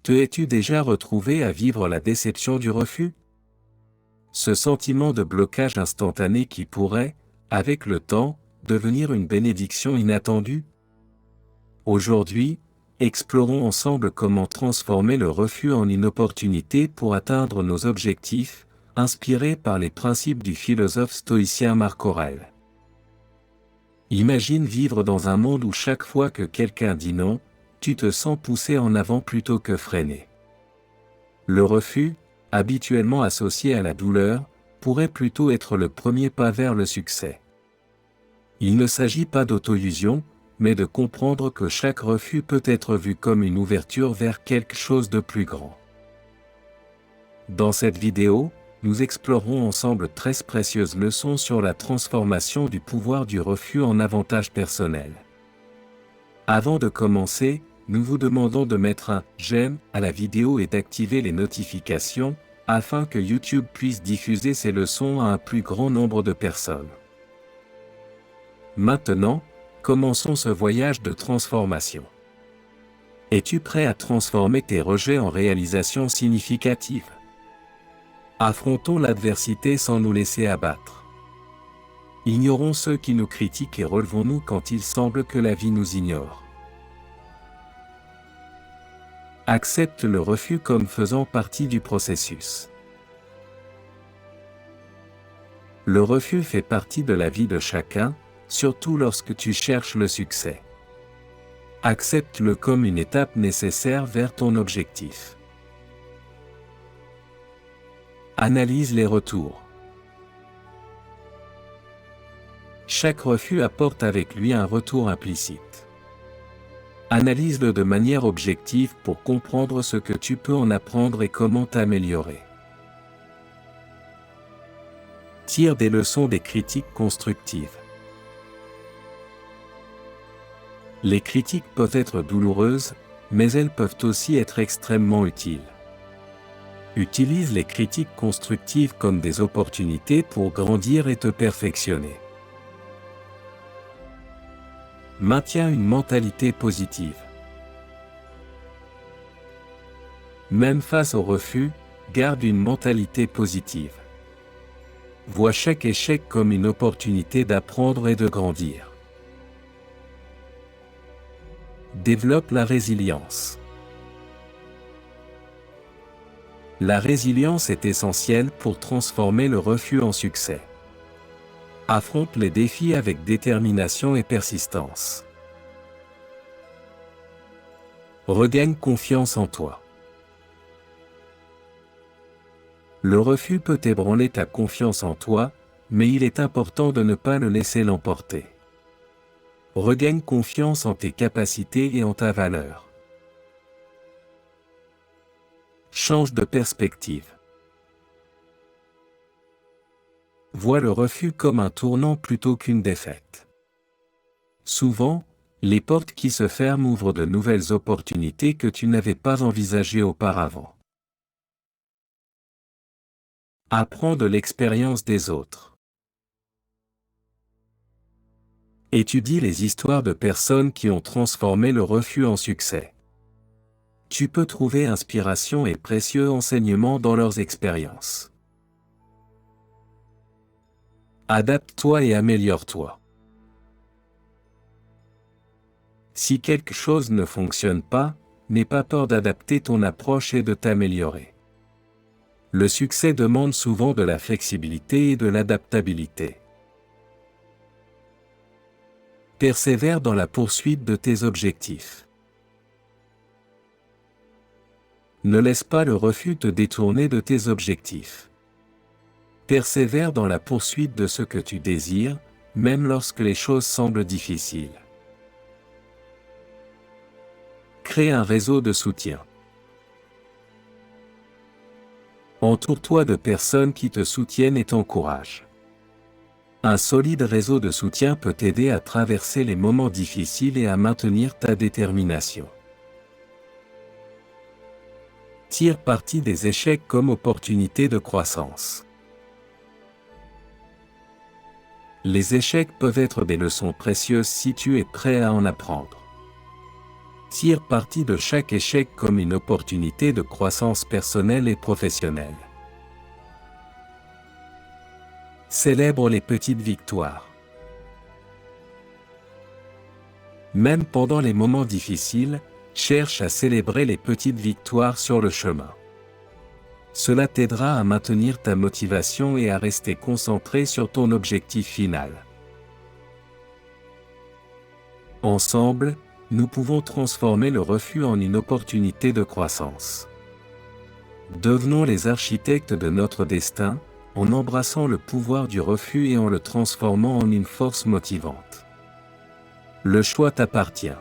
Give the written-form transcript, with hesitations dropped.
Te es-tu déjà retrouvé à vivre la déception du refus? Ce sentiment de blocage instantané qui pourrait, avec le temps, devenir une bénédiction inattendue? Aujourd'hui, explorons ensemble comment transformer le refus en une opportunité pour atteindre nos objectifs, inspirés par les principes du philosophe stoïcien Marc Aurèle. Imagine vivre dans un monde où chaque fois que quelqu'un dit non, tu te sens poussé en avant plutôt que freiné. Le refus, habituellement associé à la douleur, pourrait plutôt être le premier pas vers le succès. Il ne s'agit pas d'auto-illusion, mais de comprendre que chaque refus peut être vu comme une ouverture vers quelque chose de plus grand. Dans cette vidéo, nous explorerons ensemble 13 précieuses leçons sur la transformation du pouvoir du refus en avantage personnel. Avant de commencer, nous vous demandons de mettre un « j'aime » à la vidéo et d'activer les notifications, afin que YouTube puisse diffuser ces leçons à un plus grand nombre de personnes. Maintenant, commençons ce voyage de transformation. Es-tu prêt à transformer tes rejets en réalisations significatives? Affrontons l'adversité sans nous laisser abattre. Ignorons ceux qui nous critiquent et relevons-nous quand il semble que la vie nous ignore. Accepte le refus comme faisant partie du processus. Le refus fait partie de la vie de chacun, surtout lorsque tu cherches le succès. Accepte-le comme une étape nécessaire vers ton objectif. Analyse les retours. Chaque refus apporte avec lui un retour implicite. Analyse-le de manière objective pour comprendre ce que tu peux en apprendre et comment t'améliorer. Tire des leçons des critiques constructives. Les critiques peuvent être douloureuses, mais elles peuvent aussi être extrêmement utiles. Utilise les critiques constructives comme des opportunités pour grandir et te perfectionner. Maintiens une mentalité positive. Même face au refus, garde une mentalité positive. Vois chaque échec comme une opportunité d'apprendre et de grandir. Développe la résilience. La résilience est essentielle pour transformer le refus en succès. Affronte les défis avec détermination et persistance. Regagne confiance en toi. Le refus peut ébranler ta confiance en toi, mais il est important de ne pas le laisser l'emporter. Regagne confiance en tes capacités et en ta valeur. Change de perspective. Vois le refus comme un tournant plutôt qu'une défaite. Souvent, les portes qui se ferment ouvrent de nouvelles opportunités que tu n'avais pas envisagées auparavant. Apprends de l'expérience des autres. Étudie les histoires de personnes qui ont transformé le refus en succès. Tu peux trouver inspiration et précieux enseignements dans leurs expériences. Adapte-toi et améliore-toi. Si quelque chose ne fonctionne pas, n'aie pas peur d'adapter ton approche et de t'améliorer. Le succès demande souvent de la flexibilité et de l'adaptabilité. Persévère dans la poursuite de tes objectifs. Ne laisse pas le refus te détourner de tes objectifs. Persévère dans la poursuite de ce que tu désires, même lorsque les choses semblent difficiles. Crée un réseau de soutien. Entoure-toi de personnes qui te soutiennent et t'encouragent. Un solide réseau de soutien peut t'aider à traverser les moments difficiles et à maintenir ta détermination. Tire parti des échecs comme opportunité de croissance. Les échecs peuvent être des leçons précieuses si tu es prêt à en apprendre. Tire parti de chaque échec comme une opportunité de croissance personnelle et professionnelle. Célèbre les petites victoires. Même pendant les moments difficiles, cherche à célébrer les petites victoires sur le chemin. Cela t'aidera à maintenir ta motivation et à rester concentré sur ton objectif final. Ensemble, nous pouvons transformer le refus en une opportunité de croissance. Devenons les architectes de notre destin, en embrassant le pouvoir du refus et en le transformant en une force motivante. Le choix t'appartient.